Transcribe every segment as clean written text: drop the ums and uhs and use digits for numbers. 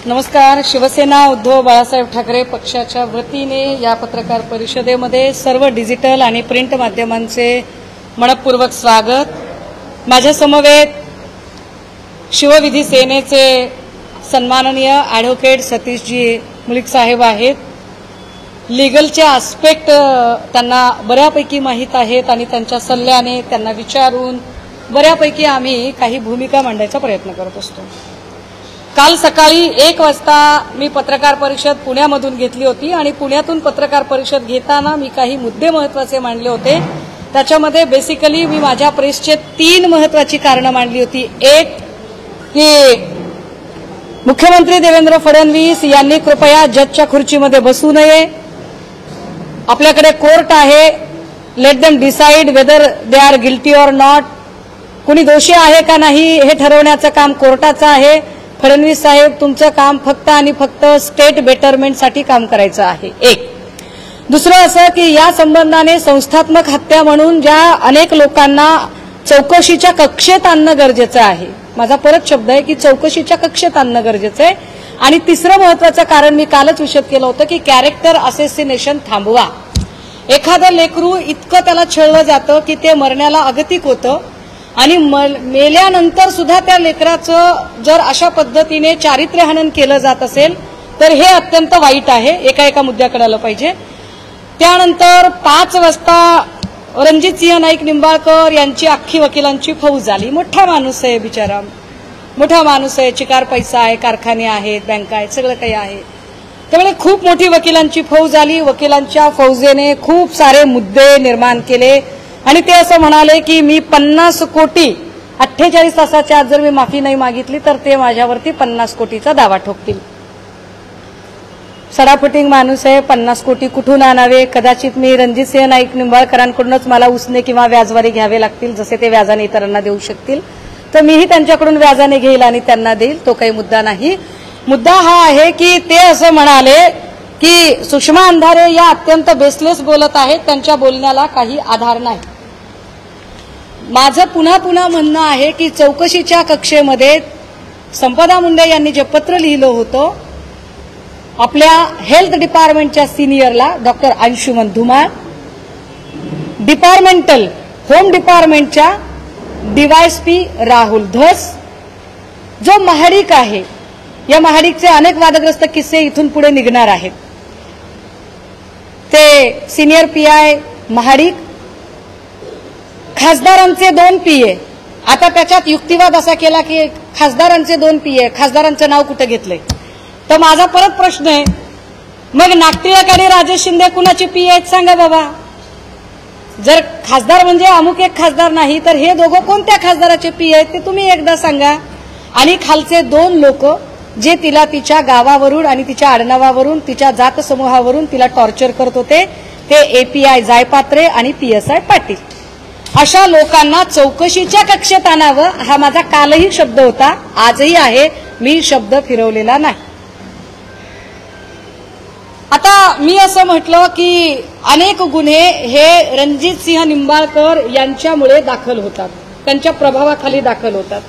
नमस्कार. शिवसेना उद्धव बाळासाहेब ठाकरे पक्षाच्या वतीने या पत्रकार परिषदेमध्ये सर्व डिजिटल आणि प्रिंट माध्यमांचे मनपूर्वक स्वागत. माझ्या समवेत शिवविधी सेनेचे सन्माननीय ॲडव्होकेट सतीशजी मुलिक साहेब आहेत. लीगलचे आस्पेक्ट त्यांना बऱ्यापैकी माहीत आहेत आणि त्यांच्या सल्ल्याने त्यांना विचारून बऱ्यापैकी आम्ही काही भूमिका मांडायचा प्रयत्न करत असतो. काल सकाळी 1 वाजता मी पत्रकार परिषद पुण्यामधून घेतली होती आणि पुण्यातून पत्रकार परिषद घेताना मी काही मुद्दे महत्त्वाचे मांडले होते. त्याच्यामध्ये बेसिकली मी माझ्या प्रेसचे 3 महत्त्वाची कारणं मांडली होती. एक की मुख्यमंत्री देवेंद्र फडणवीस यांनी कृपया जजच्या खुर्चीमध्ये बसू नये. आपल्याकडे कोर्ट आहे. Let them decide whether they are guilty or not. कुणी दोषी आहे का नाही हे ठरवण्याचं काम कोर्टाचं आहे. फडणवीस साहेब तुमचं काम फक्त आणि फक्त स्टेट बेटरमेंटसाठी काम करायचं आहे. एक. दुसरं असं की या संबंधाने संस्थात्मक हत्या म्हणून ज्या अनेक लोकांना चौकशीच्या कक्षेत आणणं गरजेचं आहे. माझा परत शब्द आहे की चौकशीच्या कक्षेत आणणं गरजेचं आहे. आणि तिसरं महत्त्वाचं कारण मी कालच विशद केलं होतं की कॅरेक्टर असेसिनेशन थांबवा. एखादं लेकरू इतकं त्याला छळलं जातं की ते मरण्याला अगतिक होतं आणि मेल्यानंतर सुद्धा त्या लेकराचं जर अशा पद्धतीने चारित्र्यहनन केलं जात असेल तर हे अत्यंत वाईट आहे. एका मुद्द्याकडे आलं पाहिजे. त्यानंतर 5 वाजता रणजितसिंह नाईक निंबाळकर यांची अख्खी वकिलांची फौज आली. मोठा माणूस आहे बिचारा, मोठा माणूस आहे. चिकार पैसा आहे, कारखाने आहेत, बँका आहेत, सगळं काही आहे. त्यामुळे खूप मोठी वकिलांची फौज आली. वकिलांच्या फौजेने खूप सारे मुद्दे निर्माण केले आणि ते असं म्हणाले की मी 50 कोटी 48 तासाच्या आत जर मी माफी नाही मागितली तर ते माझ्यावरती 50 कोटीचा दावा ठोकतील. सडाफुटिंग माणूस आहे. 50 कोटी कुठून आणावे? कदाचित मी रणजितसिंह नाईक निंबाळकरांकडूनच मला उसने किंवा व्याजवारी घ्यावे लागतील, जसे ते व्याजाने इतरांना देऊ शकतील. तर मीही त्यांच्याकडून व्याजाने घेईल आणि त्यांना देईल. तो काही मुद्दा नाही. मुद्दा हा आहे की ते असं म्हणाले की सुषमा अंधारे या अत्यंत बेसलेस बोलत आहेत, त्यांच्या बोलण्याला काही आधार नाही. माझं पुन्हा म्हणणं आहे की चौकशीच्या कक्षेमध्ये संपदा मुंडे यांनी जे पत्र लिहिलं होतं आपल्या हेल्थ डिपार्टमेंटच्या सिनियरला doctor Anshuman Dhumal, departmental home डिपार्टमेंटच्या डीवायएसपी राहुल धस, जो महाडिक आहे, या महाडिकचे अनेक वादग्रस्त किस्से इथून पुढे निघणार आहेत. ते सिनियर पीआय महाडिक, खासदारांचे 2 पीए. आता त्याच्यात युक्तिवाद असा केला की खासदारांचे 2 पीए, खासदारांचं नाव कुठे घेतलंय? तर माझा परत प्रश्न आहे, मग नागटिळक राजेश शिंदे कुणाचे पीए आहेत सांगा बाबा. जर खासदार म्हणजे अमुक एक खासदार नाही तर हे दोघं कोणत्या खासदाराचे पीए आहेत ते तुम्ही एकदा सांगा. आणि खालचे 2 लोक जे तिला तिच्या गावावरून आणि तिच्या आडनावावरून तिच्या जात समूहावरून तिला टॉर्चर करत होते ते एपीआय जायपात्रे आणि पीएसआय पाटील. अशा लोकांना चौकशीच्या कक्षेत आणावं हा माझा कालही शब्द होता, आजही आहे. मी शब्द फिरवलेला नाही. आता मी असं म्हटलं की अनेक गुन्हे हे रणजितसिंह निंबाळकर यांच्यामुळे दाखल होतात, त्यांच्या प्रभावाखाली दाखल होतात.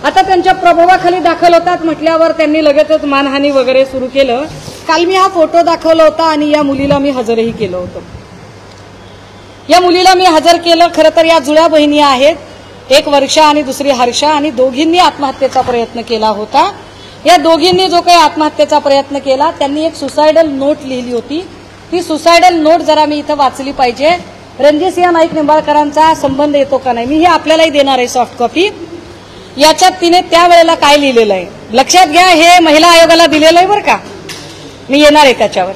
आता त्यांच्या प्रभावाखाली दाखल होतात म्हटल्यावर त्यांनी लगेचच मानहानी वगैरे सुरू केलं. काल मी हा फोटो दाखवला होता आणि या मुलीला मी हजरही केलं होतं. या मुलीला मी हजर केलं. खरं तर या जुळ्या बहिणी आहेत, एक वर्षा आणि दुसरी हर्षा, आणि दोघींनी आत्महत्येचा प्रयत्न केला होता. या दोघींनी जो काही आत्महत्येचा प्रयत्न केला त्यांनी एक सुसायडल नोट लिहिली होती. ती सुसायडल नोट जरा मी इथं वाचली पाहिजे. रणजितसिंह नाईक निंबाळकरांचा संबंध येतो का नाही मी हे आपल्यालाही देणार आहे सॉफ्ट कॉपी. याच्यात तिने त्यावेळेला काय लिहिलेलं आहे लक्षात घ्या. हे महिला आयोगाला दिलेलं आहे बरं का. मी येणार आहे त्याच्यावर.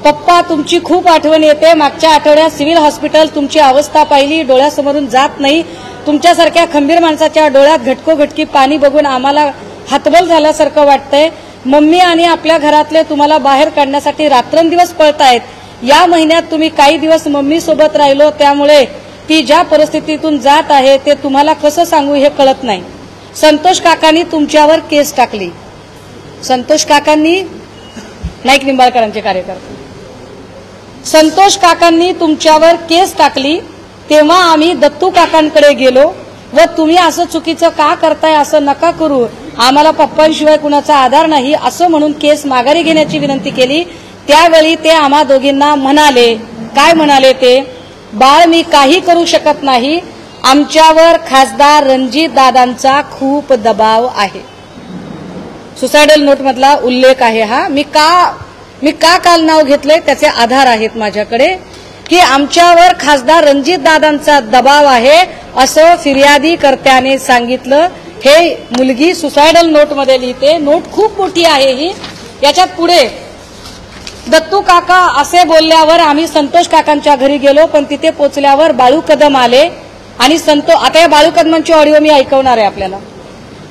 पप्पा तुमची खूप आठवण येते. मागच्या आठवड्यात सिव्हिल हॉस्पिटल तुमची अवस्था पाहिली, डोळ्यासमोरून जात नाही. तुमच्यासारख्या खंबीर माणसाच्या डोळ्यात घटकोघटकी पाणी बघून आम्हाला हतबल झाल्यासारखं वाटतंय. मम्मी आणि आपल्या घरातले तुम्हाला बाहेर काढण्यासाठी रात्रंदिवस पळतायत. या महिन्यात तुम्ही काही दिवस मम्मी सोबत राहिलो, त्यामुळे ती ज्या परिस्थितीतून जात आहे ते तुम्हाला कसं सांगू हे कळत नाही. संतोष काकांनी तुमच्यावर केस टाकली. संतोष काकांनी, नाईक निंबाळकरांचे कार्यकर्ते, संतोष काकांनी तुमच्यावर केस टाकली. तेव्हा आम्ही दत्तू काकांकडे गेलो व तुम्ही असं चुकीचं का करताय, असं नका करू, आम्हाला पप्पांशिवाय कुणाचा आधार नाही असं म्हणून केस माघारी घेण्याची विनंती केली। त्यावेळी ते आम्हा दोघींना म्हणाले, काय म्हणाले ते, बाळ मी काही करू शकत नाही, आमच्यावर खासदार रणजित दादांचा खूप दबाव आहे। सुसायडल नोट मधला उल्लेख आहे हा। मी का काल नाव घेतले त्याचे आधार आहेत माझ्याकडे, की आमच्यावर खासदार रणजित दादांचा दबाव आहे असं फिर्यादीकर्त्याने सांगितलं। हे मुलगी सुसायडल नोट मध्ये लिहिते, नोट खूप मोठी आहे ही। याच्यात पुढे दत्तू काका असे बोलल्यावर आम्ही संतोष काकांच्या घरी गेलो, पण तिथे पोहोचल्यावर बाळू कदम आले आणि आता या बाळू कदमांची ऑडिओ मी ऐकवणार आहे आपल्याला।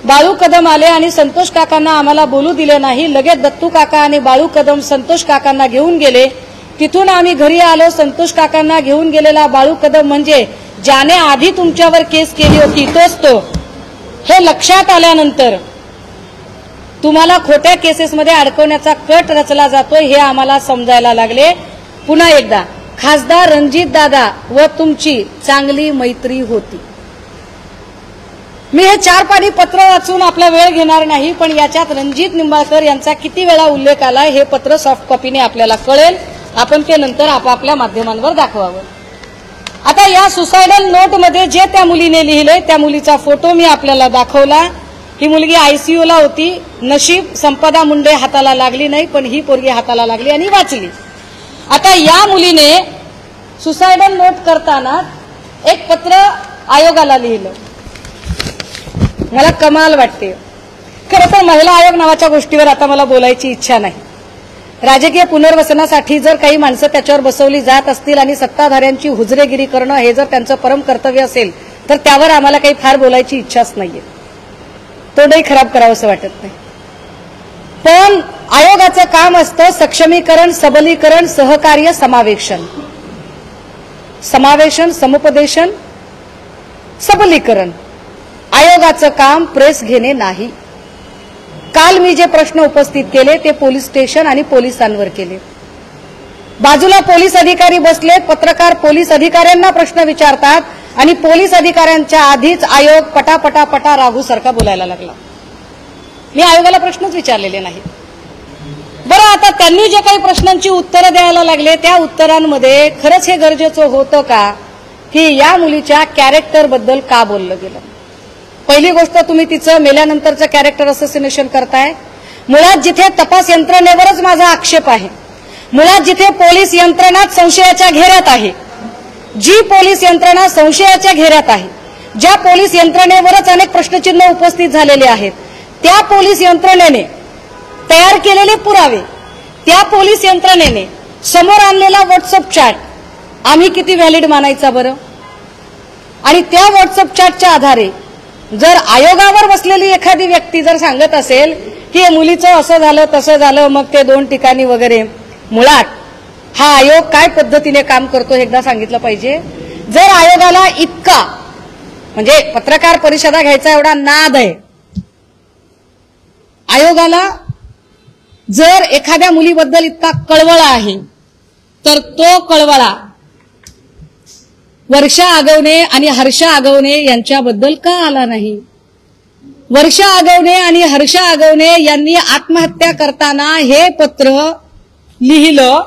बाळू कदम आले आणि संतोष काकांना आम्हाला बोलू दिले नाही। लगेच दत्तू काका आणि बाळू कदम संतोष काकांना घेऊन गेले। तिथून आम्ही घरी आलो। संतोष काकांना घेऊन गेलेला बाळू कदम म्हणजे ज्याने आधी तुमच्यावर केस केली होती तोच तो। हे लक्षात आल्यानंतर तुम्हाला खोट्या केसेसमध्ये अडकवण्याचा कट रचला जातोय हे आम्हाला समजायला लागले। पुन्हा एकदा खासदार रणजित दादा व तुमची चांगली मैत्री होती। मी हे 4 पानी पत्र वाचून आपला वेळ घेणार नाही, पण याच्यात रणजित निंबाळकर यांचा किती वेळा उल्लेख आलाय हे पत्र सॉफ्ट कॉपीने आपल्याला कळेल। आपण ते नंतर आपापल्या माध्यमांवर दाखवावं। आता या सुसायडल नोट मध्ये जे त्या मुलीने लिहिलंय त्या मुलीचा फोटो मी आपल्याला दाखवला। ही मुलगी आयसीयू ला होती। नशीब संपदा मुंडे हाताला लागली नाही, पण ही पोरगी हाताला लागली आणि वाचली। आता या मुलीने सुसायडल नोट करताना एक पत्र आयोगाला लिहिलं। मला कमाल वाटते। खरं तर महिला आयोग नावाच्या गोष्टीवर आता मला बोलायची इच्छा नाही। राजकीय पुनर्वसनासाठी जर काही माणसं त्याच्यावर बसवली जात असतील आणि सत्ताधाऱ्यांची हुजरेगिरी करणं हे जर त्यांचं परम कर्तव्य असेल तर त्यावर आम्हाला काही फार बोलायची इच्छाच नाहीये। तोंडही खराब करावं असं वाटत नाही। पण आयोगाचं काम असतं सक्षमीकरण, सबलीकरण, सहकार्य, समावेशन, समुपदेशन, सबलीकरण। आयोगाचं काम प्रेस घेणे नाही। काल मी जे प्रश्न उपस्थित केले ते पोलीस स्टेशन आणि पोलिसांवर केले। बाजूला पोलीस अधिकारी बसलेत, पत्रकार पोलीस अधिकाऱ्यांना प्रश्न विचारतात आणि पोलीस अधिकाऱ्यांच्या आधीच आयोग पटापटा राघू सारखा बोलायला लागला। मी आयोगाला प्रश्नच विचारलेले नाही। बरं, आता त्यांनी जे काही प्रश्नांची उत्तरं द्यायला लागले त्या उत्तरांमध्ये खरंच हे गरजेचं होतं का की या मुलीच्या कॅरेक्टर बद्दल का बोललं गेलं? पहिली गोष्ट, तुम्ही तिचं मेल्यानंतरचं कॅरेक्टर असोसिएशन करताय। मुळात जिथे तपास यंत्रणेवरच माझा आक्षेप आहे, मुळात जिथे पोलीस यंत्रणा संशयाच्या घेऱ्यात आहे, जी पोलीस यंत्रणा संशयाच्या घेऱ्यात आहे, ज्या पोलीस यंत्रणेवरच अनेक प्रश्नचिन्ह उपस्थित झालेले आहेत, त्या पोलीस यंत्रणेने तयार केलेले पुरावे, त्या पोलीस यंत्रणेने समोर आणलेला व्हॉट्सअप चॅट आम्ही किती व्हॅलिड मानायचा बरं? आणि त्या व्हॉट्सअप चॅटच्या आधारे जर आयोगावर बसलेली एखादी व्यक्ती जर सांगत असेल की मुलीचं असं झालं तसं झालं, मग ते 2 ठिकाणी वगैरे, मुळात हा आयोग काय पद्धतीने काम करतो हे एकदा सांगितलं पाहिजे। जर आयोगाला इतका म्हणजे पत्रकार परिषदा घ्यायचा एवढा नाद आहे, आयोगाला जर एखाद्या मुलीबद्दल इतका कळवळा आहे, तर तो कळवळा वर्षा आगवणे आणि हर्षा आगवणे यांच्याबद्दल का आला नाही? वर्षा आगवणे आणि हर्षा आगवणे यांनी आत्महत्या करताना हे पत्र लिहिलं।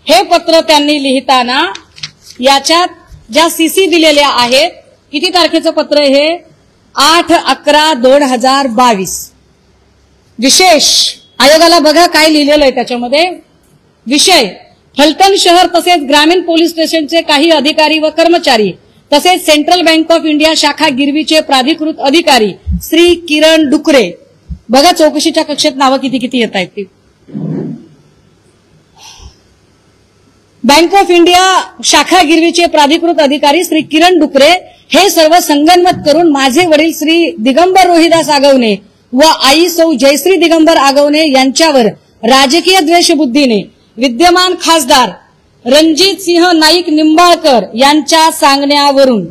हे पत्र त्यांनी लिहिताना याच्यात ज्या सीसी दिलेल्या आहेत, किती तारखेचं पत्र हे? 8/11/2022। विशेष आयोगाला बघा काय लिहिलेलं आहे त्याच्यामध्ये। विषय, फलटण शहर तसेच ग्रामीण पोलीस स्टेशनचे काही अधिकारी व कर्मचारी तसेच सेंट्रल बँक ऑफ इंडिया शाखा गिरवीचे प्राधिकृत अधिकारी श्री किरण डुकरे। बघा चौकशीच्या कक्षेत नावं किती किती येत आहेत ती। बँक ऑफ इंडिया शाखा गिरवीचे प्राधिकृत अधिकारी श्री किरण डुकरे हे सर्व संगनमत करून माझे वडील श्री दिगंबर रोहिदास आगवणे व आई सौ जयश्री दिगंबर आगवणे यांच्यावर राजकीय द्वेषबुद्धीने विद्यमान खासदार रणजित सिंह नाईक निंबाळकर यांच्या सांगण्यावरून,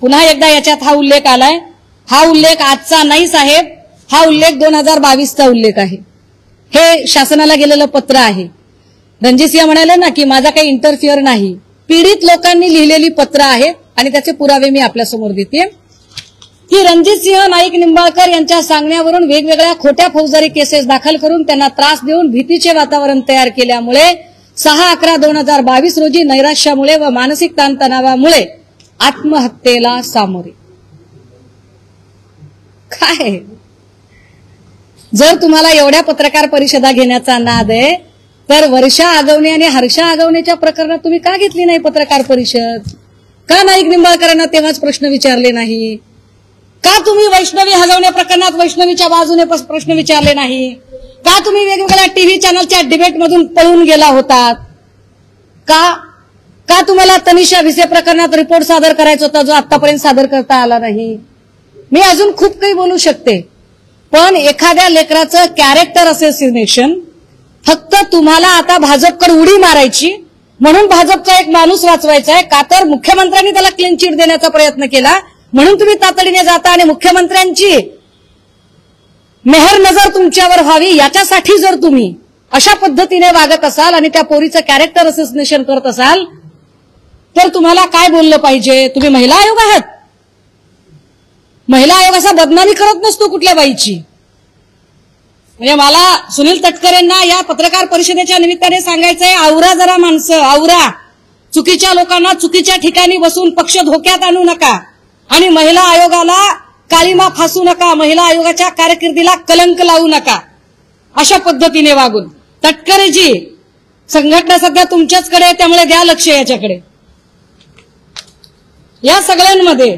पुन्हा एकदा याच्यात हा उल्लेख आलाय। हा उल्लेख आजचा नाही साहेब, हा उल्लेख 2022चा उल्लेख आहे। हे शासनाला गेलेलं पत्र आहे। रणजित सिंह म्हणाले ना की माझा काही इंटरफिअर नाही, पीडित लोकांनी लिहिलेली पत्र आहेत आणि त्याचे पुरावे मी आपल्यासमोर देते। की रणजितसिंह नाईक निंबाळकर यांच्या सांगण्यावरून वेगवेगळ्या खोट्या फौजदारी केसेस दाखल करून त्यांना त्रास देऊन भीतीचे वातावरण तयार केल्यामुळे 6/11/2022 रोजी नैराश्यामुळे व मानसिक ताणतणावामुळे आत्महत्येला सामोरे. काय जर तुम्हाला एवढ्या पत्रकार परिषदा घेण्याचा नाद आहे तर वर्षा आगवणे आणि हर्षा आगवणेच्या प्रकरणात तुम्ही का घेतली नाही पत्रकार परिषद? का नाईक निंबाळकरांना तेव्हाच प्रश्न विचारले नाही? का तुम्ही वैष्णवी हलवण्या प्रकरणात वैष्णवीच्या बाजूने प्रश्न विचारले नाही? का तुम्ही वेगवेगळ्या टीव्ही चॅनलच्या डिबेटमधून पळून गेला होतात? का तुम्हाला तनिषा भिसे प्रकरणात रिपोर्ट सादर करायचा होता जो आतापर्यंत सादर करता आला नाही? मी अजून खूप काही बोलू शकते, पण एखाद्या लेकराचं कॅरेक्टर असोसिएशन फक्त तुम्हाला आता भाजपकडे उडी मारायची म्हणून भाजपचा एक माणूस वाचवायचा आहे का तर मुख्यमंत्र्यांनी त्याला क्लीन चिट देण्याचा प्रयत्न केला म्हणून तुम्ही तातडीने जाता आणि मुख्यमंत्र्यांची मेहर नजर तुमच्यावर व्हावी याच्यासाठी जर तुम्ही अशा पद्धतीने वागत असाल आणि त्या पोरीचं कॅरेक्टर असोसिएशन करत असाल तर तुम्हाला काय बोललं पाहिजे? तुम्ही महिला आयोग आहात. महिला आयोग असा बदनामी करत नसतो कुठल्या बाईची. म्हणजे मला सुनील तटकरेंना या पत्रकार परिषदेच्या निमित्ताने सांगायचंय, आवरा जरा माणसं, आवरा. चुकीच्या लोकांना चुकीच्या ठिकाणी बसून पक्ष धोक्यात आणू नका आणि महिला आयोगाला काळीमा फासू नका, महिला आयोगाच्या कारकिर्दीला कलंक लावू नका. अशा पद्धतीने वागून तटकरेजी संघटना सध्या तुमच्याचकडे, त्यामुळे द्या लक्ष याच्याकडे. या सगळ्यांमध्ये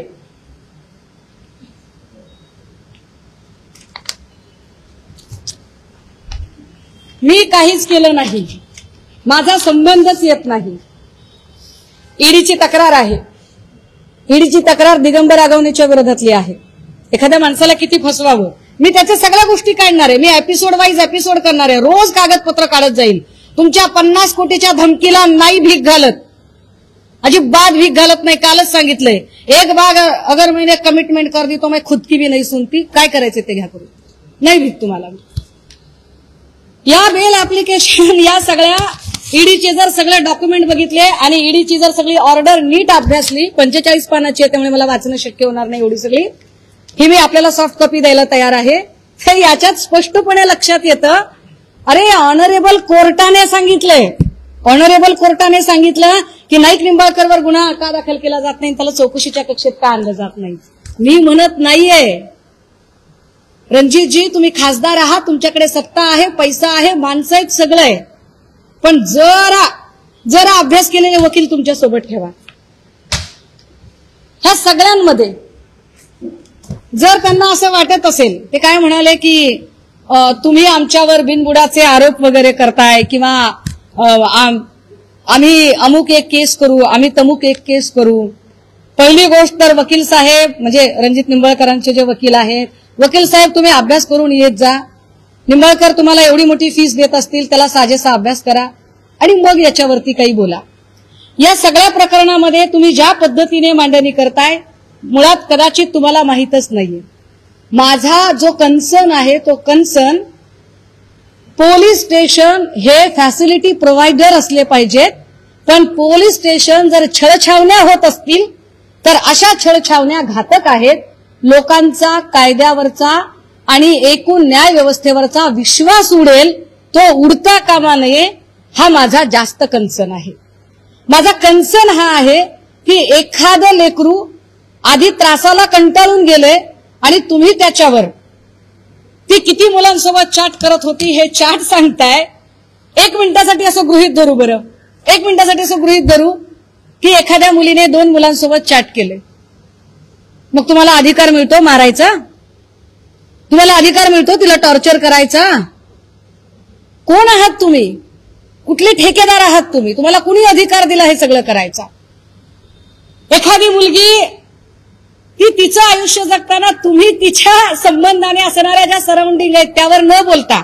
मी काहीच केलं नाही, माझा संबंधच येत नाही. ईडीची तक्रार आहे. ईडीची तक्रार दिगंबर आगवणेच्या विरोधातली आहे. एखाद्या माणसाला किती फसवावं मी त्याच्या सगळ्या गोष्टी काढणार आहे. मी एपिसोड वाईज एपिसोड करणार आहे. रोज कागदपत्र काढत जाईल. तुमच्या 50 कोटीच्या धमकीला नाही भीक घालत, अजिबात भीक घालत नाही. कालच सांगितलंय, एक बाग अगर मैंने कमिटमेंट कर दी तो मैं खुद की भी नहीं सुनती. काय करायचे ते घ्या करून, नाही भीक तुम्हाला. या बेल ऍप्लिकेशन या सगळ्या ईडीचे जर सगळे डॉक्युमेंट बघितले आणि ईडीची जर सगळी ऑर्डर नीट अभ्यासली, 45 पानाची आहे त्यामुळे मला वाचणं शक्य होणार नाही एवढी सगळी, ही मी आपल्याला सॉफ्ट कॉपी द्यायला तयार आहे. हे याच्यात स्पष्टपणे लक्षात येतं, अरे ऑनरेबल कोर्टाने सांगितलंय, ऑनरेबल कोर्टाने सांगितलं की नाईक निंबाळकरवर गुन्हा का दाखल केला जात नाही, त्याला चौकशीच्या कक्षेत का आणलं जात नाही. मी म्हणत नाहीये रणजितजी, तुम्ही खासदार आहात, तुमच्याकडे सत्ता आहे, पैसा आहे, माणसं आहेत, सगळं आहे, पण जरा अभ्यास केलेले वकील तुमच्या सोबत ठेवा. ह्या सगळ्यांमध्ये जर त्यांना असं वाटत असेल, ते काय म्हणाले की तुम्ही आमच्यावर बिनबुडाचे आरोप वगैरे करताय किंवा आम्ही अमुक एक केस करू, आम्ही तमुक एक केस करू. पहिली गोष्ट तर वकील साहेब म्हणजे रणजित निंबाळकरांचे जे वकील आहेत, वकील साहेब तुम्ही अभ्यास करून येत जा. निंबाळकर तुम्हाला एवढी मोठी फीस देत असतील, त्याला साजेसा अभ्यास करा आणि मग याच्यावरती काही बोला. या सगळ्या प्रकरणामध्ये तुम्ही ज्या पद्धतीने मांडणी करताय मुळात कदाचित तुम्हाला माहीतच नाहीये. माझा जो कन्सर्न आहे तो कन्सर्न पोलीस स्टेशन हे फॅसिलिटी प्रोव्हायडर असले पाहिजेत, पण पोलीस स्टेशन जर छळछावण्या होत असतील तर अशा छळछावण्या घातक आहेत. लोकांचा कायद्यावरचा आणि एकूण न्याय व्यवस्थेवरचा विश्वास उडेल, तो उडता कामा नये, हा माझा जास्त कन्सर्न आहे. माझा कन्सर्न हा आहे की एखादं लेकरू आधी त्रासाला कंटाळून गेले आणि तुम्ही त्याच्यावर ती किती मुलांसोबत चॅट करत होती हे चॅट सांगताय. 1 मिनिटासाठी असं गृहीत धरू, बरं 1 मिनिटासाठी असं गृहीत धरू की एखाद्या मुलीने 2 मुलांसोबत चॅट केले, मग तुम्हाला अधिकार मिळतो मारायचा? तुम्हाला अधिकार मिळतो तिला टॉर्चर करायचा? कोण आहात तुम्ही? कुठले ठेकेदार आहात तुम्ही? तुम्हाला कुणी अधिकार दिला हे सगळं करायचा? एखादी मुलगी ती तिचं आयुष्य जगताना तुम्ही तिच्या संबंधाने असणाऱ्या ज्या सराउंडिंग आहेत त्यावर न बोलता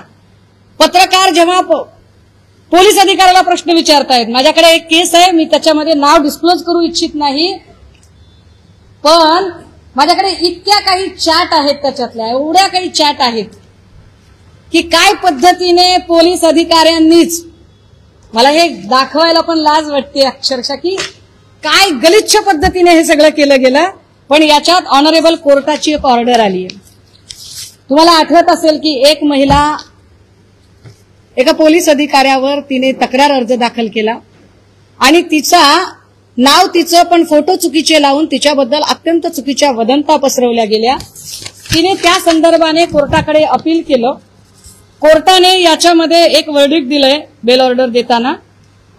पत्रकार जेव्हा पोलीस अधिकाऱ्याला प्रश्न विचारतायत, माझ्याकडे एक केस आहे, मी त्याच्यामध्ये नाव डिस्क्लोज करू इच्छित नाही, पण माझ्याकडे इतक्या काही चॅट आहेत, त्याच्यातल्या एवढ्या काही चॅट आहेत की काय पद्धतीने पोलीस अधिकाऱ्यांनीच, मला हे दाखवायला पण लाज वाटते अक्षरशः की काय गलिच्छ पद्धतीने हे सगळं केलं गेलं. पण याच्यात ऑनरेबल कोर्टाची एक ऑर्डर आली आहे. तुम्हाला आठवत असेल की एक महिला एका पोलीस अधिकाऱ्यावर तिने तक्रार अर्ज दाखल केला आणि तिचं पण फोटो चुकीचे लावून तिच्याबद्दल अत्यंत चुकीच्या वदंता पसरवल्या गेल्या. तिने त्या संदर्भाने कोर्टाकडे अपील केलं. कोर्टाने याच्यामध्ये एक वर्डिक्ट दिलंय बेल ऑर्डर देताना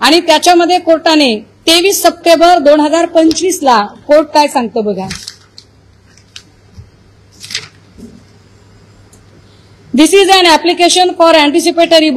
आणि त्याच्यामध्ये कोर्टाने 23 सप्टेंबर 2025 ला कोर्ट काय सांगतं बघा. This is an application for anticipatory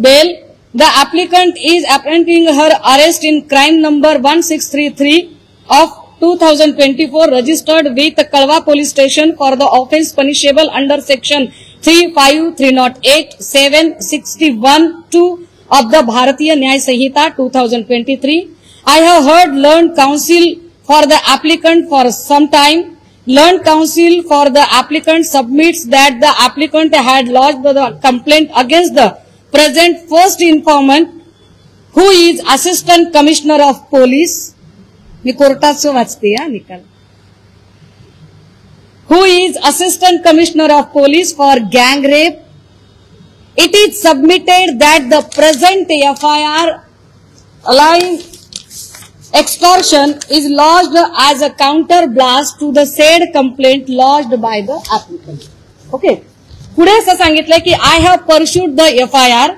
bail. The applicant is apprehending her arrest in crime number 1633 of 2024 registered with Kalwa Police Station for the offence punishable under section 35308 761(2) of the Bharatiya Nyay Sanhita 2023. I have heard learned counsel for the applicant for some time. Learned counsel for the applicant submits that the applicant had lodged the complaint against the present first informant, who is Assistant Commissioner of Police. मी कोर्टाचं वाचते या निकाल. Who is Assistant Commissioner of Police for gang rape. It is submitted that the present FIR alleging extortion is lodged as a counter blast to the said complaint lodged by the applicant. Okay. पुढे असं सांगितलंय की I have pursued the FIR.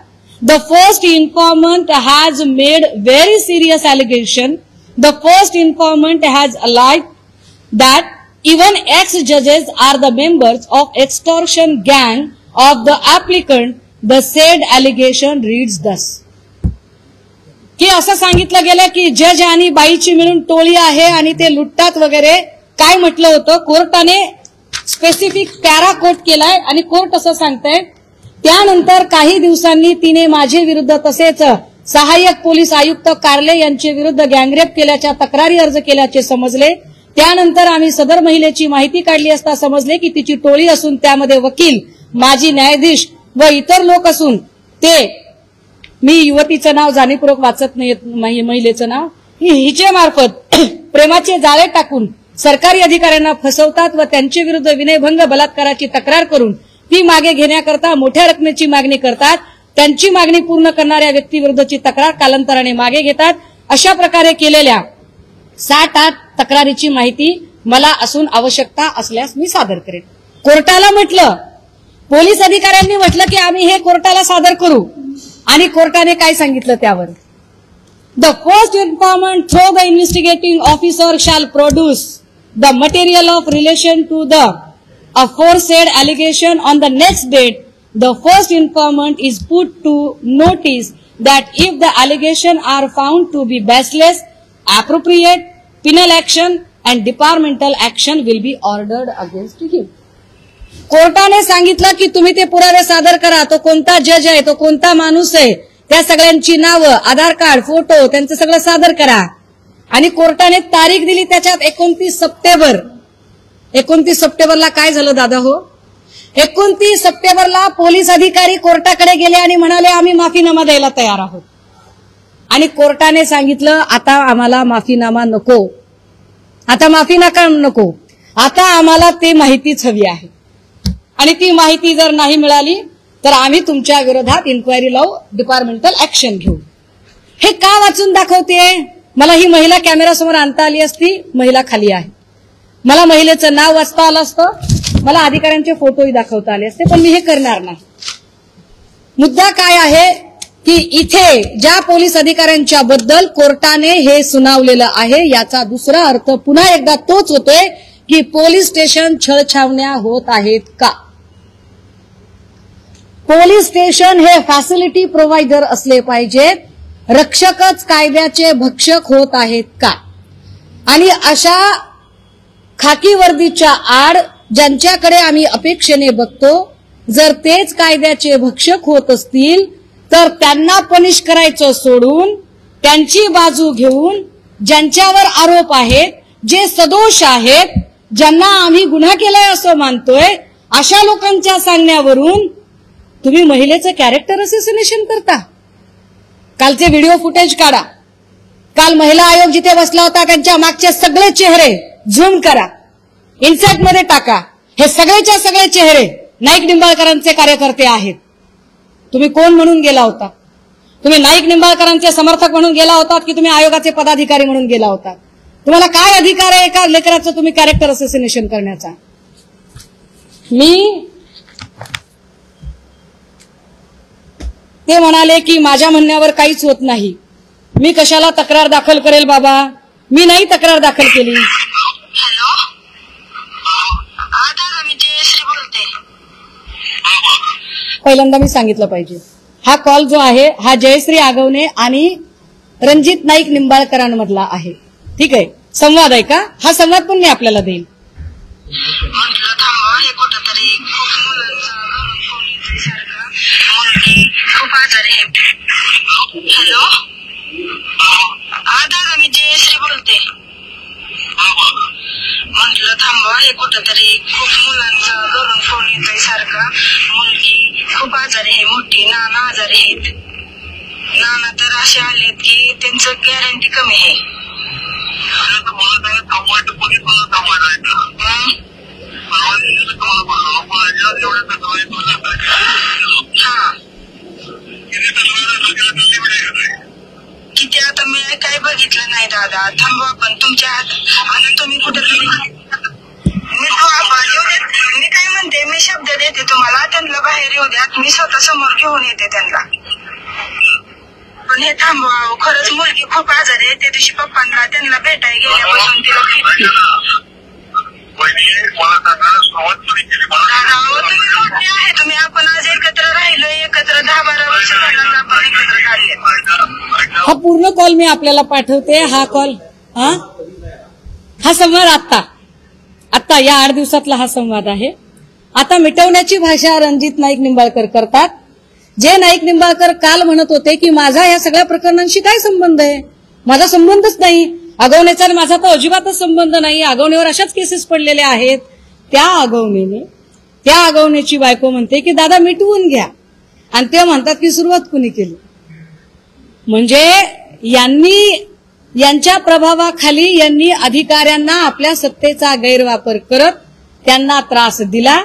The first informant has made very serious allegation. The first informant has alleged that even ex-judges are the members of extortion gang of the applicant. The said allegation reads thus. की असं सांगितलं गेलं की जज आणि बाईची मिळून टोळी आहे आणि ते लुटतात वगैरे काय म्हटलं होतं. कोर्टाने स्पेसिफिक पॅरा कोट केलाय आणि कोर्ट असं सांगतंय. त्यानंतर काही दिवसांनी तिने माझे विरुद्ध तसेच सहाय्यक पोलीस आयुक्त कार्ले यांचे विरुद्ध गँगरेप केल्याच्या तक्रारी अर्ज केल्याचे समजले. त्यानंतर आम्ही सदर महिलेची माहिती काढली असता समजले की तिची टोळी असून त्यामध्ये वकील, माजी न्यायाधीश व इतर लोक असून ते, मी युवतीचं नाव जाणीवपूर्वक वाचत नाही, महिलेचं नाव, हिचे मार्फत प्रेमाचे जाळे टाकून सरकारी अधिकाऱ्यांना फसवतात व त्यांच्या विरुद्ध विनयभंग बलात्काराची तक्रार करून ती मागे घेण्याकरता मोठ्या रकमेची मागणी करतात. त्यांची मागणी पूर्ण करणाऱ्या व्यक्तीविरुद्धची तक्रार कालांतराने मागे घेतात. अशा प्रकारे केलेल्या 7-8 तक्रारीची माहिती मला असून आवश्यकता असल्यास मी सादर करेन. कोर्टाला म्हटलं, पोलीस अधिकाऱ्यांनी म्हटलं की आम्ही हे कोर्टाला सादर करू आणि कोर्टाने काय सांगितलं त्यावर. The first informant through the investigating officer shall produce the material of relation to the aforesaid allegation on the next date. The first informant is put to notice that if the allegation are found to be baseless, appropriate penal action and departmental action will be ordered against him. कोर्टाने सांगितलं की तुम्ही ते पुरावे सादर करा. तो कोणता जज आहे, तो कोणता माणूस आहे, त्या सगळ्यांची नावं, आधार कार्ड, फोटो, त्यांचं सगळं सादर करा. आणि कोर्टाने तारीख दिली त्याच्यात 29 सप्टेंबर. 29 सप्टेंबरला काय झालं दादा हो? 29 सप्टेंबरला पोलीस अधिकारी कोर्टाकडे गेले आणि म्हणाले आम्ही माफीनामा द्यायला तयार आहोत. आणि कोर्टाने सांगितलं आता आम्हाला माफीनामा नको, आता माफीनामा नको, आता आम्हाला ते माहितीच हवी आहे. आणि ती माहिती जर नाही मिळाली तर आम्ही तुमच्या विरोधात इन्क्वायरी लावू, डिपार्टमेंटल ऍक्शन घेऊ. हे का वाचून दाखवते? मला ही महिला कॅमेरासमोर आणता आली असती. महिला खाली आहे. मला महिलेचं नाव वाचता आलं असतं, मला अधिकाऱ्यांचे फोटोही दाखवता आले असते, पण मी हे करणार नाही. मुद्दा काय आहे की इथे ज्या पोलीस अधिकाऱ्यांच्या बद्दल कोर्टाने हे सुनावलेलं आहे याचा दुसरा अर्थ पुन्हा एकदा तोच होतोय की पोलीस स्टेशन छळछावण्या होत आहेत का? पोलीस स्टेशन हे फॅसिलिटी प्रोव्हायडर असले पाहिजेत, रक्षकच कायद्याचे भक्षक होत आहेत का? आणि अशा खाकी वर्दीच्या आड ज्यांच्याकडे आम्ही अपेक्षेने बघतो, जर तेच कायद्याचे भक्षक होत असतील तर त्यांना पनिश करायचं सोडून त्यांची बाजू घेऊन ज्यांच्यावर आरोप आहेत, जे सदोष आहेत, ज्यांना आम्ही गुन्हा केलाय असं मानतोय, अशा लोकांच्या सांगण्यावरून तुम्ही महिलेचं कॅरेक्टर असोसिएशन करता. कालचे व्हिडिओ फुटेज काढा. काल महिला आयोग जिथे बसला होता त्यांच्या मागचे सगळे चेहरे झूम करा. इन्सर्ट मध्ये टाका. हे सगळेच्या सगळे चेहरे नाईक निंबाळकरांचे कार्यकर्ते आहेत. तुम्ही कोण म्हणून गेला होता? तुम्ही नाईक निंबाळकरांचे समर्थक म्हणून गेला होतात की तुम्ही आयोगाचे पदाधिकारी म्हणून गेला होता? तुम्हाला काय अधिकार आहे एका लेकराचं तुम्ही कॅरेक्टर असोसिएशन करण्याचा? ते म्हणाले की माझ्या म्हणण्यावर काहीच होत नाही, मी कशाला तक्रार दाखल करेल बाबा, मी नाही तक्रार दाखल केली. हॅलो, दादा मी जयश्री बोलते. पहिल्यांदा मी सांगितलं पाहिजे, हा कॉल जो आहे हा जयश्री आगवणे आणि रणजित नाईक निंबाळकरांमधला आहे. ठीक आहे, संवाद आहे का? हा संवाद पण मी आपल्याला देईल. म्हटलं थांबा, हे कुठंतरी खूप मुलांचं मुलगी खूप आजारी आहे. हॅलो, दादा मी जयश्री बोलते. म्हटलं थांबा, हे कुठंतरी खूप मुलांचं घरून फोन येतोय सारखा. मुलगी खूप आजारी आहे, मोठी नाना आजारी आहेत. नाना तर असे आलेत की त्यांचं गॅरंटी कमी आहे. किती आता मी काय बघितलं नाही दादा. थांबवा पण तुमच्या आता तुम्ही कुठेतरी मी काय म्हणते, मी शब्द देते तुम्हाला, त्यांना बाहेर येऊ द्या, मी स्वतः समोर घेऊन येते त्यांना. पण हे थांबवा, खरंच मुलगी खूप आजारी आहे. त्या दिवशी पप्पांना त्यांना भेटायला गेल्यापासून तिला तुम्ही आहे, तुम्ही आपण आज एकत्र राहिलो, एकत्र 10-12 वर्ष झालं आपण एकत्र काढले. हा पूर्ण कॉल मी आपल्याला पाठवते. हा कॉल हा संवाद आत्ता या 8 दिवसातला हा संवाद आहे. आता मिटवण्याची भाषा रणजित नाईक निंबाळकर करतात. जे नाईक निंबाळकर काल म्हणत होते की माझा या सगळ्या प्रकरणांशी काय संबंध आहे, माझा संबंधच नाही, आगवणेचा माझा तर अजिबातच संबंध नाही, आगवणेवर अशाच केसेस पडलेल्या आहेत. त्या आगवणेची बायको म्हणते की दादा मिटवून घ्या, आणि ते म्हणतात की सुरुवात कुणी केली. म्हणजे यांच्या प्रभावाखाली यांनी अधिकाऱ्यांना आपल्या सत्तेचा गैरवापर करत त्यांना त्रास दिला,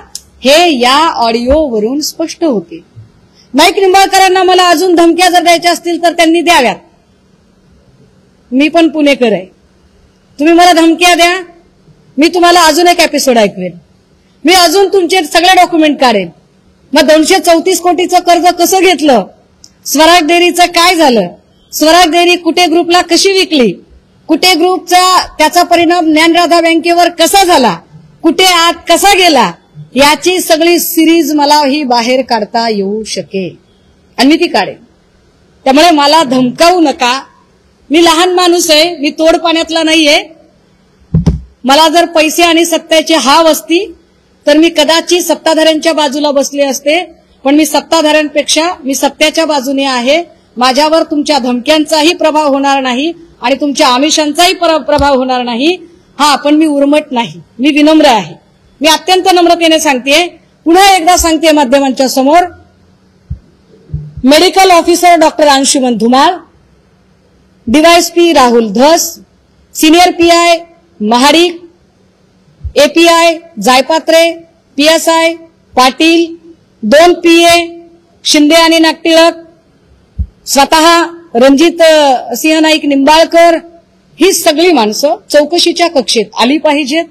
हे या ऑडिओवरून स्पष्ट होते. नाईक निंबाळकरांना मला अजून धमक्या जर द्यायच्या असतील तर त्यांनी द्याव्यात. मी पण पुणेकर आहे, तुम्ही मला धमक्या द्या, मी तुम्हाला अजून एक एपिसोड ऐकवेल, मी अजून तुमचे सगळे डॉक्युमेंट काढेल. मग 234 कोटीचं कर्ज कसं घेतलं, स्वराज डेअरीचं काय झालं, स्वराज डेअरी कुठे ग्रुपला कशी विकली, कुठे ग्रुपचा त्याचा परिणाम ज्ञानराधा बँकेवर कसा झाला, कुठे आत कसा गेला, याची सगळी सिरीज मला ही बाहेर काढता येऊ शकेल आणि मी ती काढेल. त्यामुळे मला धमकावू नका. मी लहान माणूस आहे, मी तोड पाण्यातला नाहीये. मला जर पैसे आणि सत्तेची हाव असती तर मी कदाचित सत्ताधाऱ्यांच्या बाजूला बसले असते, पण मी सत्ताधाऱ्यांपेक्षा मी सत्याच्या बाजूने आहे. माझ्यावर तुमच्या धमक्यांचाही प्रभाव होणार नाही आणि तुमच्या आमिषांचाही प्रभाव होणार नाही. पण मी उर्मट नाही, मी विनम्र आहे. मी अत्यंत नम्रतेने सांगते, पुन्हा एकदा सांगते माध्यमांच्या समोर, medical officer doctor Anshuman Dhumal, DySP Rahul Dhas, senior PI Mahadik, API Jaypatre, PSI Patil, 2 PA Shinde आणि नागटिळक, स्वतः रणजित सिंह नाईक निंबाळकर, ही सगळी माणसं चौकशीच्या कक्षेत आली पाहिजेत.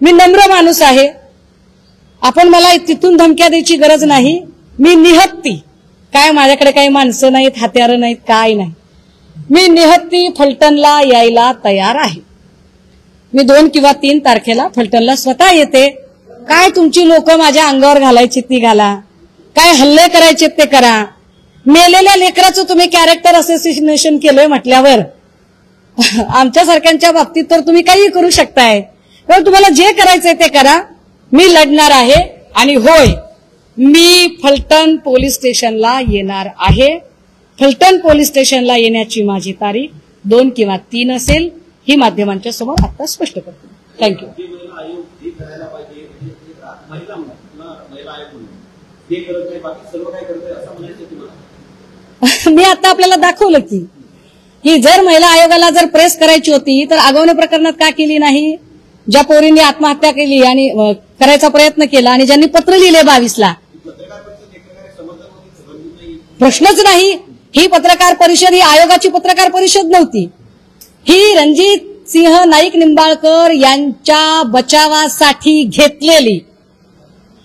मी नम्र माणूस आहे, आपण मला तिथून धमक्या द्यायची गरज नाही. मी निहत्ती, काय माझ्याकडे काही माणसं नाहीत, हत्यारं नाहीत, काय नाही, मी निहत्ती फलटणला यायला तयार आहे. मी 2 किंवा 3 तारखेला फलटणला स्वतः येते. काय तुमची लोक माझ्या अंगावर घालायची ती घाला, काय हल्ले करायचे ते करा. मेलेल्या लेकराचं तुम्ही कॅरेक्टर असोसिएशन केलंय म्हटल्यावर आमच्यासारख्यांच्या बाबतीत तर तुम्ही काही करू शकताय. पण तुम्हाला जे करायचंय ते करा, मी लढणार आहे. आणि होय, मी फलटण पोलीस स्टेशनला येणार आहे. फलटण पोलीस स्टेशनला येण्याची माझी तारीख 2 किंवा 3 असेल, ही माध्यमांच्या समोर आता स्पष्ट करतो. थँक्यू. मी आता आपल्याला दाखवलं की जर महिला आयोगाला जर प्रेस करायची होती तर आगवणे प्रकरणात का केली नाही, ज्या पोरींनी आत्महत्या केली आणि करायचा प्रयत्न केला आणि ज्यांनी पत्र लिहिले 22ला, प्रश्नच नाही. ही पत्रकार परिषद ही आयोगाची पत्रकार परिषद नव्हती. ही रणजित सिंह नाईक निंबाळकर यांच्या बचावासाठी घेतलेली,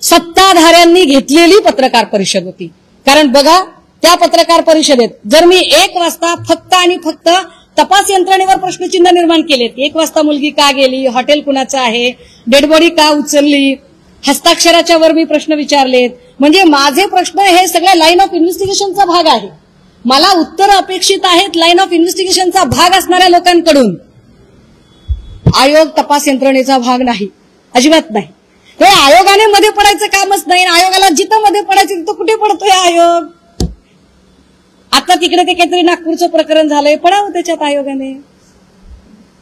सत्ताधाऱ्यांनी घेतलेली पत्रकार परिषद होती. कारण बघा, त्या पत्रकार परिषदेत जर मी 1 वाजता फक्त आणि फक्त तपास यंत्रणेवर प्रश्नचिन्ह निर्माण केलेत, 1 वाजता मुलगी का गेली, हॉटेल कुणाचं आहे, डेडबॉडी का उचलली, हस्ताक्षराच्या वर मी प्रश्न विचारलेत, म्हणजे माझे प्रश्न हे सगळ्या लाईन ऑफ इन्व्हेस्टिगेशनचा भाग आहे. मला उत्तर अपेक्षित आहेत लाईन ऑफ इन्व्हेस्टिगेशनचा भाग असणाऱ्या लोकांकडून. आयोग तपास यंत्रणेचा भाग नाही, अजिबात नाही. हे आयोगाने मध्ये पडायचं कामच नाही. आयोगाला जिथं मध्ये पडायचं तिथं कुठे पडतोय आयोग? आता तिकडे ते काहीतरी नागपूरचं प्रकरण झालंय, पडावं त्याच्यात आयोगाने.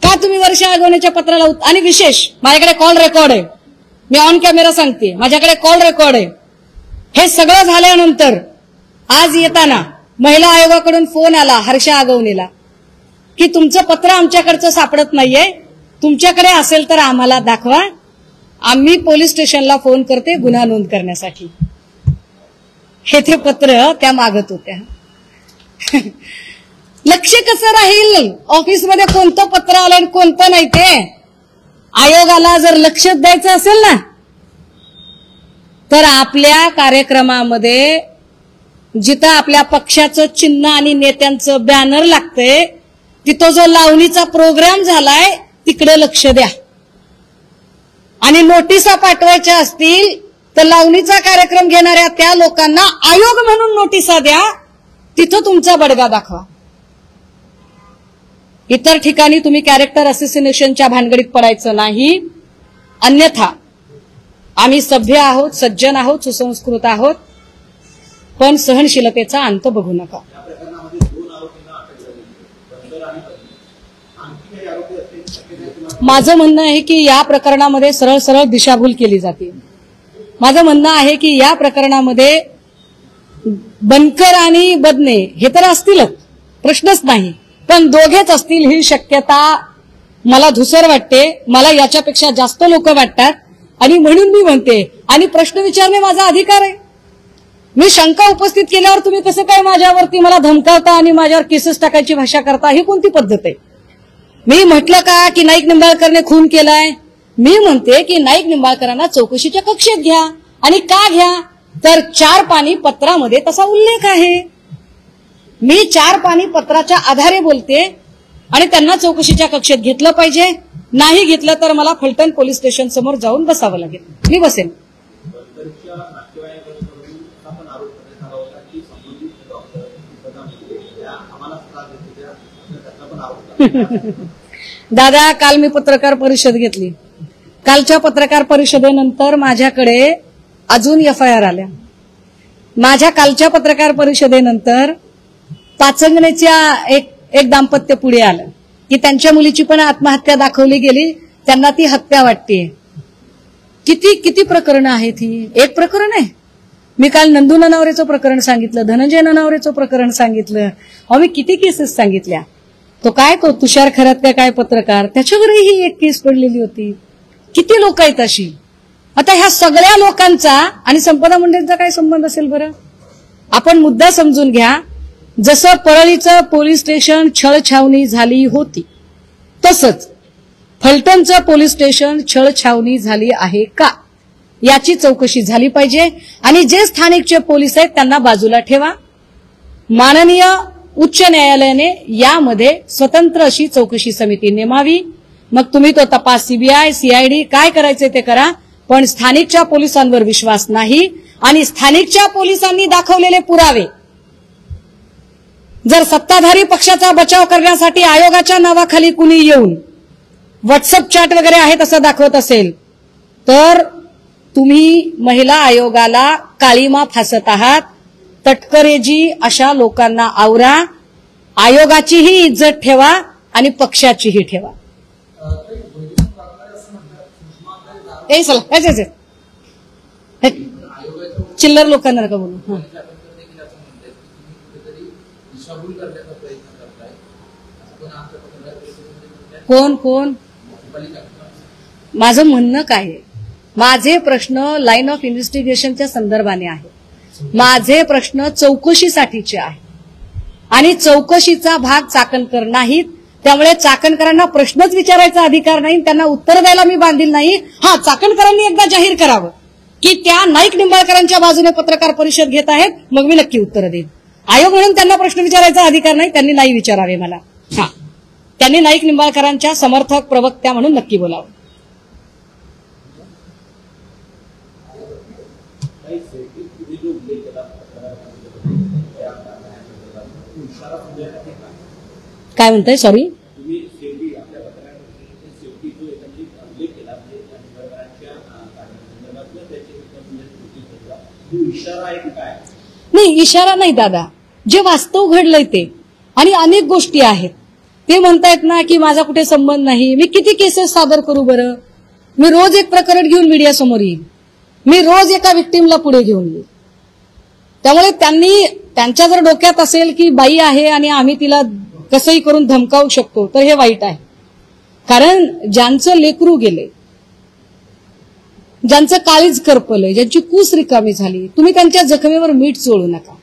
का तुम्ही वर्ष आगवण्याच्या पत्राला आणि विशेष माझ्याकडे कॉल रेकॉर्ड आहे, मी ऑन कॅमेरा सांगते, माझ्याकडे कॉल रेकॉर्ड आहे. हे सगळं झाल्यानंतर आज येताना महिला आयोगाकडून फोन आला हर्षा आगवणीला की तुमचं पत्र आमच्याकडचं सापडत नाहीये, तुमच्याकडे असेल तर आम्हाला दाखवा, आम्ही पोलीस स्टेशनला फोन करते गुन्हा नोंद करण्यासाठी. हे ते पत्र त्या मागत होत्या. लक्ष कसं राहील ऑफिसमध्ये कोणतं पत्र आलं आणि कोणतं नाही ते? आयोगाला जर लक्ष द्यायचं असेल ना, तर आपल्या कार्यक्रमामध्ये जिथं आपल्या पक्षाचं चिन्ह आणि नेत्यांचं बॅनर लागतंय तिथं जो लावणीचा प्रोग्राम झालाय तिकडे लक्ष द्या. आणि नोटिसा पाठवायच्या असतील तर लावणीचा कार्यक्रम घेणाऱ्या त्या लोकांना आयोग म्हणून नोटिसा द्या, तिथं तुमचा बडगा दाखवा. इतर ठिकाणी तुम्ही कॅरेक्टर असोसिएशनच्या भानगडीत पडायचं नाही. अन्यथा आम्ही सभ्य आहोत, सज्जन आहोत, सुसंस्कृत आहोत, पण सहनशीलतेचा अंत बघू नका. माझं म्हणणं आहे की या प्रकरणामध्ये सरळ सरळ दिशाभूल केली जाते. माझं म्हणणं आहे की या प्रकरणामध्ये बनकर आणि बदने हे तर असतीलच, प्रश्नच नाही, पण दोघेच असतील ही शक्यता मला धुसर वाटते. मला याच्यापेक्षा जास्त लोक वाटतात आणि म्हणून मी म्हणते, आणि प्रश्न विचारणे माझा अधिकार आहे. मी शंका उपस्थित केल्यावर तुम्ही कसं काय माझ्यावरती मला धमकावता आणि माझ्यावर केसेस टाकायची भाषा करता, ही कोणती पद्धत आहे? मी म्हटलं का की नाईक निंबाळकरने खून केलाय? मी म्हणते की नाईक निंबाळकरांना चौकशीच्या कक्षेत घ्या. आणि का घ्या? तर 4 पानी पत्रामध्ये तसा उल्लेख आहे. मी 4 पानी पत्राच्या आधारे बोलते आणि त्यांना चौकशीच्या कक्षेत घेतलं पाहिजे. नाही घेतलं तर मला फलटण पोलीस स्टेशन समोर जाऊन बसावं लागेल. मी बसेन. दादा, काल मी पत्रकार परिषद घेतली. कालच्या पत्रकार परिषदेनंतर माझ्याकडे अजून FIR आल्या. माझ्या कालच्या पत्रकार परिषदेनंतर पाचंगणेच्या एक दाम्पत्य पुढे आलं की त्यांच्या मुलीची पण आत्महत्या दाखवली गेली, त्यांना ती हत्या वाटते. किती किती प्रकरणं आहेत ही? एक प्रकरण आहे. मी काल नंदू ननावरेचं प्रकरण सांगितलं, धनंजय ननावरेचं प्रकरण सांगितलं. मी किती केसेस सांगितल्या. तो तुषार खरात काय पत्रकार, त्याच्यावरही ही एक केस पडलेली होती. किती लोक आहेत अशी? आता ह्या सगळ्या लोकांचा आणि संपदा मुंडेंचा काय संबंध असेल बरं? आपण मुद्दा समजून घ्या. जसं परळीचं पोलीस स्टेशन छळछावणी झाली होती, तसंच फलटणचं पोलीस स्टेशन छळछावणी झाली आहे का याची चौकशी झाली पाहिजे. आणि जे स्थानिकचे पोलीस आहेत त्यांना बाजूला ठेवा. माननीय उच्च न्यायालयाने यामध्ये स्वतंत्र अशी चौकशी समिती नेमावी. मग तुम्ही तो तपास CBI, CID काय करायचे ते करा, पण स्थानिकच्या पोलिसांवर विश्वास नाही. आणि स्थानिकच्या पोलिसांनी दाखवलेले पुरावे जर सत्ताधारी पक्षाचा बचाव करण्यासाठी आयोगाच्या नावाखाली कुणी येऊन व्हॉट्सअप चॅट वगैरे आहेत असं दाखवत असेल तर तुम्ही महिला आयोगाला काळीमा फासत आहात. तटकरेजी अशा लोकांना आवरा. आयोगाचीही इज्जत ठेवा आणि पक्षाचीही ठेवा. चिल्लर लोकांना नका बोलू. कोण माझं म्हणणं काय आहे, माझे प्रश्न लाईन ऑफ इन्व्हेस्टिगेशनच्या संदर्भाने आहे, माझे प्रश्न चौकशीसाठीचे आहे आणि चौकशीचा भाग चाकणकर नाहीत. त्यामुळे चाकणकरांना प्रश्नच विचारायचा अधिकार नाही, त्यांना उत्तर द्यायला मी बांधील नाही. हा, चाकणकरांनी एकदा जाहीर करावं की त्या नाईक निंबाळकरांच्या बाजूने पत्रकार परिषद घेत आहेत, मग मी नक्की उत्तर देईन. आयोग म्हणून त्यांना प्रश्न विचारायचा अधिकार नाही, त्यांनी नाही विचारावे मला. हा, त्यांनी नाईक निंबाळकरांच्या समर्थक प्रवक्त्या म्हणून नक्की बोलावं. काय म्हणताय? सॉरी, नाही, इशारा नाही दादा, जे वास्तव घडलंय ते. आणि अनेक गोष्टी आहेत. ते म्हणतायत ना की माझा कुठे संबंध नाही. मी किती केसेस सादर करू बरं? मी रोज एक प्रकरण घेऊन मीडिया समोर येईल, मी रोज एका विक्टीमला पुढे घेऊन येईल. त्यामुळे त्यांच्या जर डोक्यात असेल की बाई आहे आणि आम्ही तिला कसंही करून धमकावू शकतो, तर हे वाईट आहे. कारण ज्यांचं लेकरू गेले, ज्यांचं काळीज करपलंय, ज्यांची कूस रिकामी झाली, तुम्ही त्यांच्या जखमेवर मीठ चोळू नका.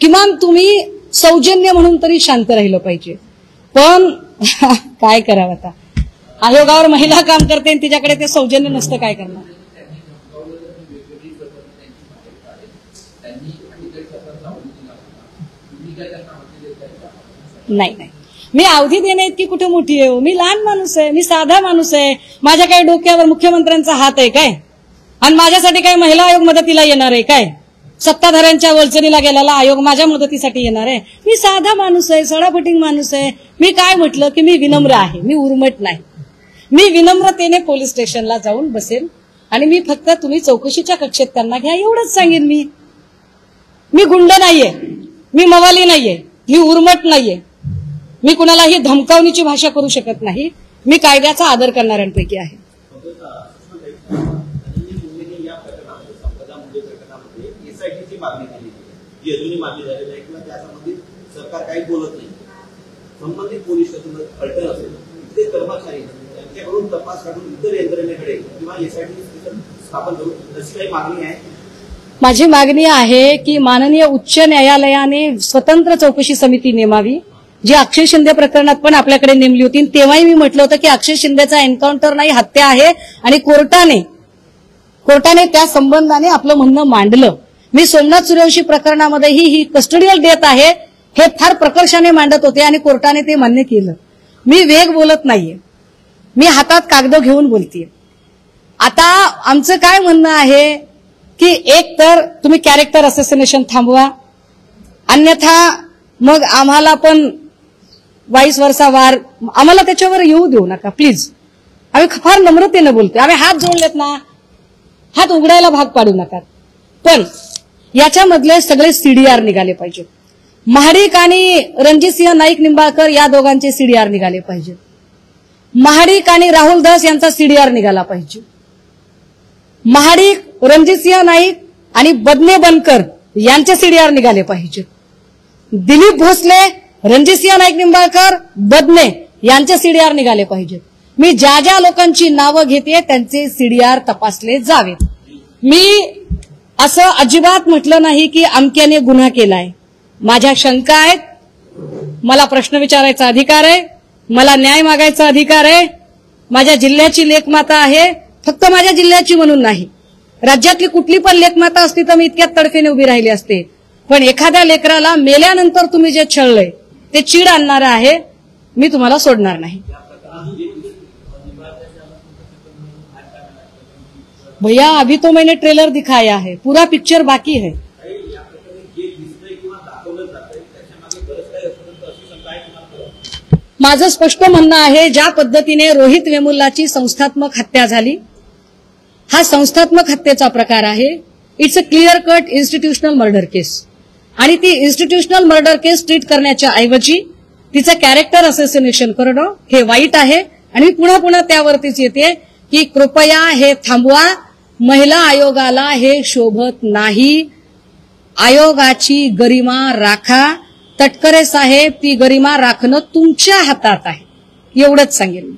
किमान तुम्ही सौजन्य म्हणून तरी शांत राहिलं पाहिजे. पण काय करावं आता, आयोगावर महिला काम करते आणि तिच्याकडे ते सौजन्य नसतं, काय करणार? नाही, मी अवधी देणे इतकी कुठे मोठी आहे? मी लहान माणूस आहे, मी साधा माणूस आहे. माझ्या काही डोक्यावर मुख्यमंत्र्यांचा हात आहे काय? आणि माझ्यासाठी काही महिला आयोग मदतीला येणार आहे काय? सत्ताधाऱ्यांच्या वलचणीला गेलेला आयोग माझ्या मदतीसाठी येणार आहे? मी साधा माणूस आहे, सडाफटिंग माणूस आहे. मी काय म्हटलं की मी विनम्र आहे, मी उर्मट नाही. मी विनम्रतेने पोलीस स्टेशनला जाऊन बसेल आणि मी फक्त तुम्ही चौकशीच्या कक्षेत त्यांना घ्या एवढंच सांगेन. मी गुंड नाहीये, मी मवाली नाहीये, मी उर्मट नाहीये, मी कुणालाही धमकावणीची भाषा करू शकत नाही. मी कायद्याचा आदर करणाऱ्यांपैकी आहे. सरकार काही बोलत नाही. संबंधित पोलीस अडचण असेल ते कर्मचारी त्यांच्याकडून तपास काढून इतर यंत्रणेकडे किंवा एसआयटी स्थापन करून अशी काही मागणी आहे. माझी मागणी आहे की माननीय उच्च न्यायालयाने स्वतंत्र चौकशी समिती नेमावी, जी अक्षय शिंदे प्रकरणात पण आपल्याकडे नेमली होती. तेव्हाही मी म्हटलं होतं की अक्षय शिंदेचा एन्काउंटर नाही, हत्या आहे. आणि कोर्टाने त्या संबंधाने आपलं म्हणणं मांडलं. मी सोमनाथ सूर्यवंशी प्रकरणामध्येही ही कस्टडियल डेथ आहे हे फार प्रकर्षाने मांडत होते आणि कोर्टाने ते मान्य केलं. मी वेग बोलत नाहीये, मी हातात कागद घेऊन बोलतीये. आता आमचं काय म्हणणं आहे की एक तर तुम्ही कॅरेक्टर असोसिएशन थांबवा, अन्यथा मग आम्हाला पण वाईस वर्षा वार आम्हाला त्याच्यावर येऊ देऊ नका प्लीज. आम्ही फार नम्रतेनं बोलतोय, आम्ही हात जोडलेत ना, हात उघडायला भाग पाडू नका. पण याच्यामधले सगळे सीडीआर निघाले पाहिजेत. महाडिक आणि रणजितसिंह नाईक निंबाळकर या दोघांचे सीडीआर निघाले पाहिजेत. महाडिक आणि राहुल दास यांचा सीडीआर निघाला पाहिजे. महाडिक, रणजितसिंह नाईक आणि बदने बनकर यांचे सीडीआर निघाले पाहिजेत. दिलीप भोसले, रणजितसिंह नाईक निंबाळकर, बदने यांचे सीडीआर निघाले पाहिजेत. मी ज्या ज्या लोकांची नावं घेते त्यांचे सीडीआर तपासले जावेत. मी असं अजिबात म्हटलं नाही की अमक्याने गुन्हा केलाय. माझ्या शंका आहेत, मला प्रश्न विचारायचा अधिकार आहे, मला न्याय मागायचा अधिकार आहे. माझ्या जिल्ह्याची लेखमाता आहे, फक्त माझ्या जिल्ह्याची म्हणून नाही. राज्यातली कुठली पण लेखमाता असती तर मी इतक्यात तडफेने उभी राहिली असते. पण एखाद्या लेकराला मेल्यानंतर तुम्ही जे छळलंय ते चीड आणणारं आहे, मी तुम्हाला सोडणार नाही. भैया अभी तो मैंने ट्रेलर दिखाया है, पूरा पिक्चर बाकी है. माझं स्पष्ट म्हणणं आहे, ज्या पद्धतीने रोहित वेमुल्लाची संस्थात्मक हत्या झाली, हा संस्थात्मक हत्येचा प्रकार आहे. It's a clear cut institutional murder case. आणि ती इन्स्टिट्यूशनल मर्डर केस ट्रीट करण्याच्या ऐवजी तिचं कॅरेक्टर असोसिएशन करणं हे वाईट आहे. आणि पुन्हा पुन्हा त्यावरतीच येते की कृपया हे थांबवा. महिला आयोगाला हे शोभत नाही. आयोगाची गरिमा राखा. तटकरे साहेब, ती गरिमा राखणं तुमच्या हातात आहे, एवढंच सांगेन.